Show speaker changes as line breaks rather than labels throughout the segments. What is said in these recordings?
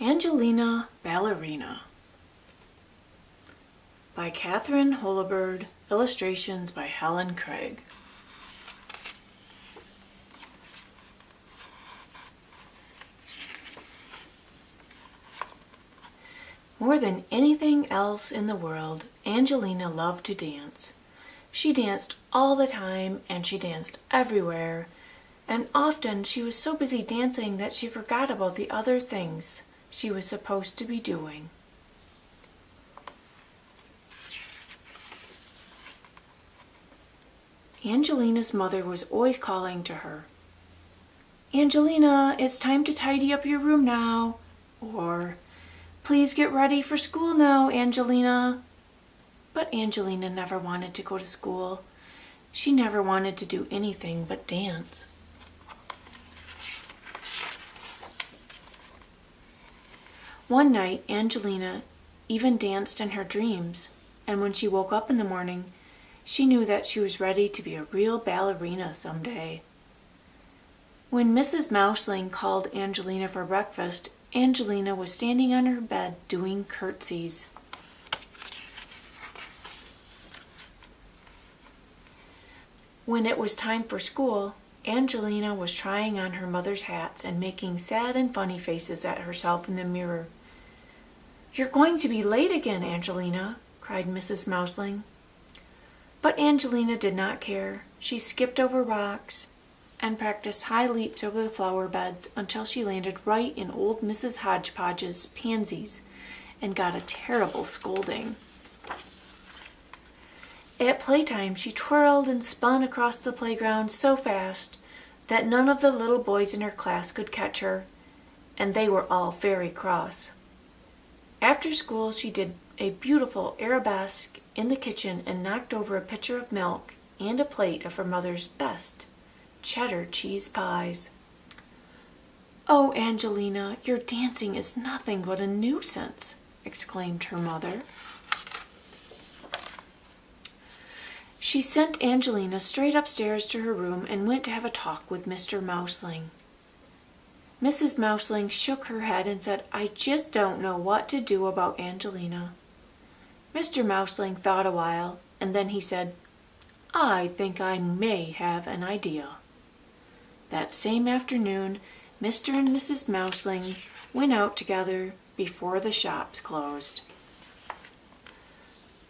Angelina Ballerina by Katherine, Holabird, illustrations by Helen Craig. More than anything else in the world, Angelina loved to dance. She danced all the time, and she danced everywhere, and often she was so busy dancing that she forgot about the other things she was supposed to be doing. Angelina's mother was always calling to her, "Angelina, it's time to tidy up your room now," or "Please get ready for school now, Angelina." But Angelina never wanted to go to school. She never wanted to do anything but dance. One night, Angelina even danced in her dreams, and when she woke up in the morning, she knew that she was ready to be a real ballerina someday. When Mrs. Mouseling called Angelina for breakfast, Angelina was standing on her bed doing curtsies. When it was time for school, Angelina was trying on her mother's hats and making sad and funny faces at herself in the mirror. "You're going to be late again, Angelina," cried Mrs. Mouseling. But Angelina did not care. She skipped over rocks and practiced high leaps over the flower beds until she landed right in old Mrs. Hodgepodge's pansies and got a terrible scolding. At playtime, she twirled and spun across the playground so fast that none of the little boys in her class could catch her, and they were all very cross. After school, she did a beautiful arabesque in the kitchen and knocked over a pitcher of milk and a plate of her mother's best cheddar cheese pies. "Oh, Angelina, your dancing is nothing but a nuisance," exclaimed her mother. She sent Angelina straight upstairs to her room and went to have a talk with Mr. Mouseling. Mrs. Mouseling shook her head and said, "I just don't know what to do about Angelina." Mr. Mouseling thought a while, and then he said, "I think I may have an idea." That same afternoon, Mr. and Mrs. Mouseling went out together before the shops closed.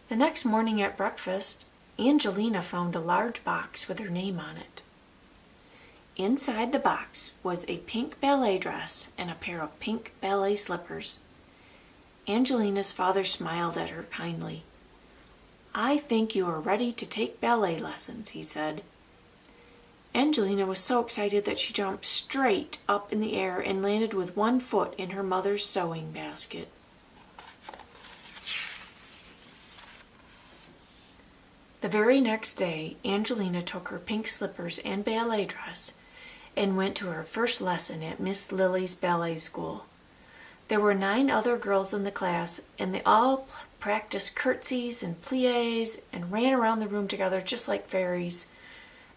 The next morning at breakfast, Angelina found a large box with her name on it. Inside the box was a pink ballet dress and a pair of pink ballet slippers. Angelina's father smiled at her kindly. "I think you are ready to take ballet lessons," he said. Angelina was so excited that she jumped straight up in the air and landed with one foot in her mother's sewing basket. The very next day, Angelina took her pink slippers and ballet dress and went to her first lesson at Miss Lily's ballet school. There were 9 other girls in the class, and they all practiced curtsies and pliés and ran around the room together just like fairies.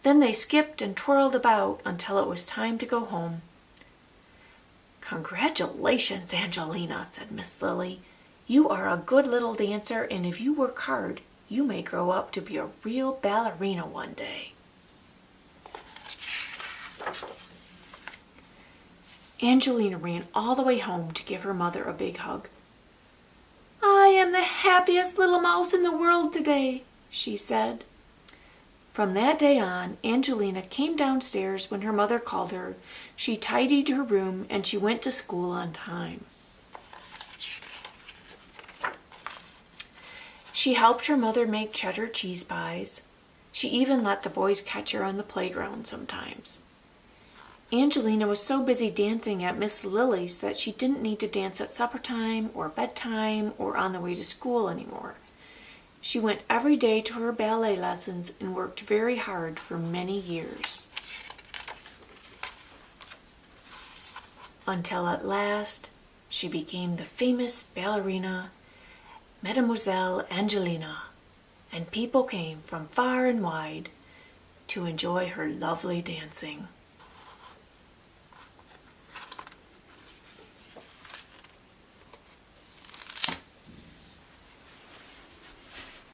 Then they skipped and twirled about until it was time to go home. "Congratulations, Angelina," said Miss Lily. "You are a good little dancer, and if you work hard, you may grow up to be a real ballerina one day." Angelina ran all the way home to give her mother a big hug. "I am the happiest little mouse in the world today," she said. From that day on, Angelina came downstairs when her mother called her. She tidied her room and she went to school on time. She helped her mother make cheddar cheese pies. She even let the boys catch her on the playground sometimes. Angelina was so busy dancing at Miss Lily's that she didn't need to dance at supper time or bedtime or on the way to school anymore. She went every day to her ballet lessons and worked very hard for many years. Until at last, she became the famous ballerina, Mademoiselle Angelina, and people came from far and wide to enjoy her lovely dancing.